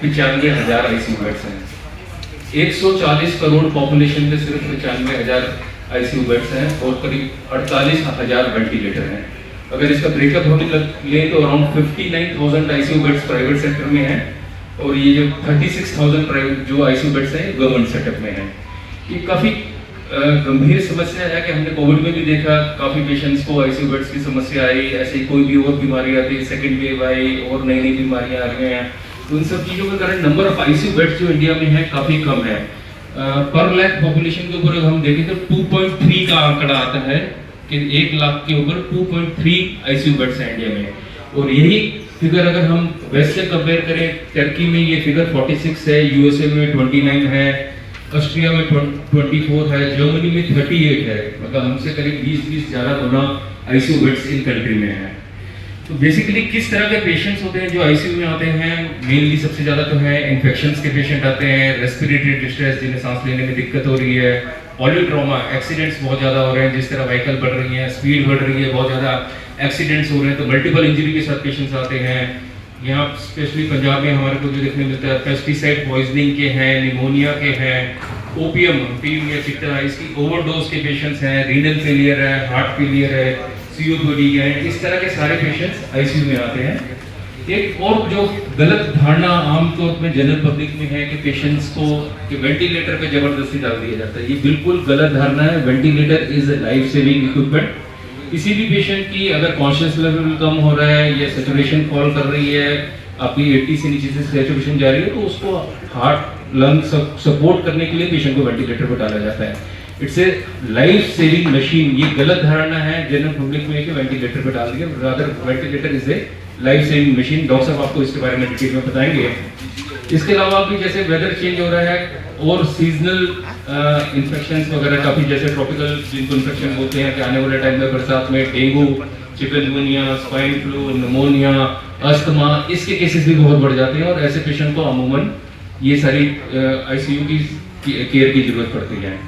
95,000 ICU beds हैं। 140 crore population में सिर्फ 95,000 आईसीयू बेड्स हैं और करीब 48,000 वेंटिलेटर हैं। अगर इसका ब्रेकअप होने लगे तो around 59,000 ICU beds private sector में हैं और ये जो 36,000 प्राइवेट जो आईसीयू बेड्स हैं गवर्नमेंट सेटअप में हैं। ये काफ़ी गंभीर समस्या है कि हमने कोविड में भी देखा, काफ़ी पेशेंट्स को आईसीयू बेड्स की समस्या आई, ऐसे ही कोई भी और बीमारी आती, सेकेंड वेव आई और नई नई बीमारियाँ आ रही हैं। तो इन सब चीज़ों के कारण नंबर ऑफ आईसीयू बेड्स जो इंडिया में है काफ़ी कम है। पर लाख पॉपुलेशन के ऊपर अगर हम देखें तो 2.3 का आंकड़ा आता है कि 1 लाख के ऊपर 2.3 आईसीयू बेड्स हैं इंडिया में। और यही फिगर अगर हम वेस्ट से कंपेयर करें, टर्की में ये फिगर 46 है, यूएसए में 29 है, ऑस्ट्रिया में 24 है, जर्मनी में 38 है। मतलब हमसे करीब 20 ज़्यादा गुना आईसीयू बेड्स इन कंट्री में है। तो बेसिकली किस तरह के पेशेंट्स होते हैं जो आईसीयू में आते हैं? मेनली सबसे ज़्यादा तो है इन्फेक्शंस के पेशेंट आते हैं, रेस्पिरेटरी डिस्ट्रेस जिन्हें सांस लेने में दिक्कत हो रही है, पॉलीट्रॉमा, एक्सीडेंट्स बहुत ज़्यादा हो रहे हैं, जिस तरह व्हीकल बढ़ रही है, स्पीड बढ़ रही है, बहुत ज़्यादा एक्सीडेंट्स हो रहे हैं, तो मल्टीपल इंजरी के साथ पेशेंट्स आते हैं। यहाँ स्पेशली पंजाब में हमारे को जो देखने मिलता है पेस्टिसाइड पॉइजनिंग के हैं, निमोनिया के हैं, ओपियम या चिट्टा इसकी ओवरडोज के पेशेंट्स हैं, रीनल फेलियर है, हार्ट फेलियर है, सीओपीडी है, इस तरह के सारे पेशेंट्स आईसीयू में आते हैं। एक और जो गलत धारणा आमतौर पर जनरल पब्लिक में है कि पेशेंट्स को कि वेंटिलेटर पे जबरदस्ती डाल दिया जाता है, ये बिल्कुल गलत धारणा है। Ventilator is a life saving equipment. किसी भी पेशेंट की अगर कॉन्शियस लेवल कम हो रहा है या सैचुरेशन फॉल कर रही है, आपकी 80 से नीचे से सैचुरेशन जा रही है, तो उसको हार्ट लंग सपोर्ट करने के लिए पेशेंट को वेंटिलेटर पर डाला जाता है। It's a life saving machine. ये गलत धारणा है जनरल पब्लिक में कि वेंटिलेटर पर डाल दिया, rather ventilator is a life saving machine. Doctor साहब आपको इसके बारे में डिटेल में बताएंगे। इसके अलावा भी जैसे वेदर चेंज हो रहा है और सीजनल इन्फेक्शंस वगैरह काफ़ी, जैसे ट्रॉपिकल जिनको इन्फेक्शन होते हैं कि आने वाले टाइम में बरसात में dengue, chikungunya, swine flu, pneumonia, asthma, इसके केसेस भी बहुत बढ़ जाते हैं और ऐसे पेशेंट को अमूमन ये सारी आईसीयू की केयर की जरूरत पड़ती है।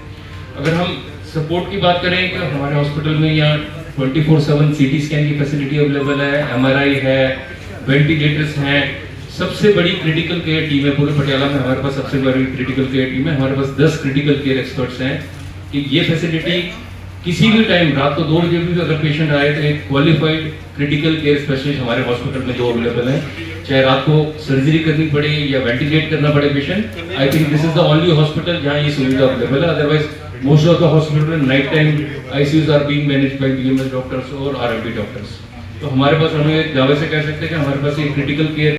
अगर हम सपोर्ट की बात करें कि हमारे हॉस्पिटल में यहाँ 24/7 सीटी स्कैन की फैसिलिटी अवेलेबल है, एमआरआई है, वेंटिलेटर्स हैं, सबसे बड़ी क्रिटिकल केयर टीम है पूरे पटियाला में। हमारे पास सबसे बड़ी क्रिटिकल केयर टीम है, हमारे पास 10 क्रिटिकल केयर एक्सपर्ट्स हैं कि ये फैसिलिटी किसी भी टाइम रात को 2 बजे भी अगर पेशेंट आए तो एक क्वालिफाइड क्रिटिकल केयर स्पेशलिस्ट हमारे हॉस्पिटल में 2 अवेलेबल है। चाहे रात को सर्जरी करनी पड़े या वेंटिलेट करना पड़े patient, I think this is the only hospital जहाँ ये सुविधा अवेलेबल है। Otherwise most of the hospital night time ICUs are being managed by BMS doctors और आरएमपी डॉक्टर्स। तो हमारे पास, हमें दावे से कह सकते हैं कि हमारे पास ये क्रिटिकल केयर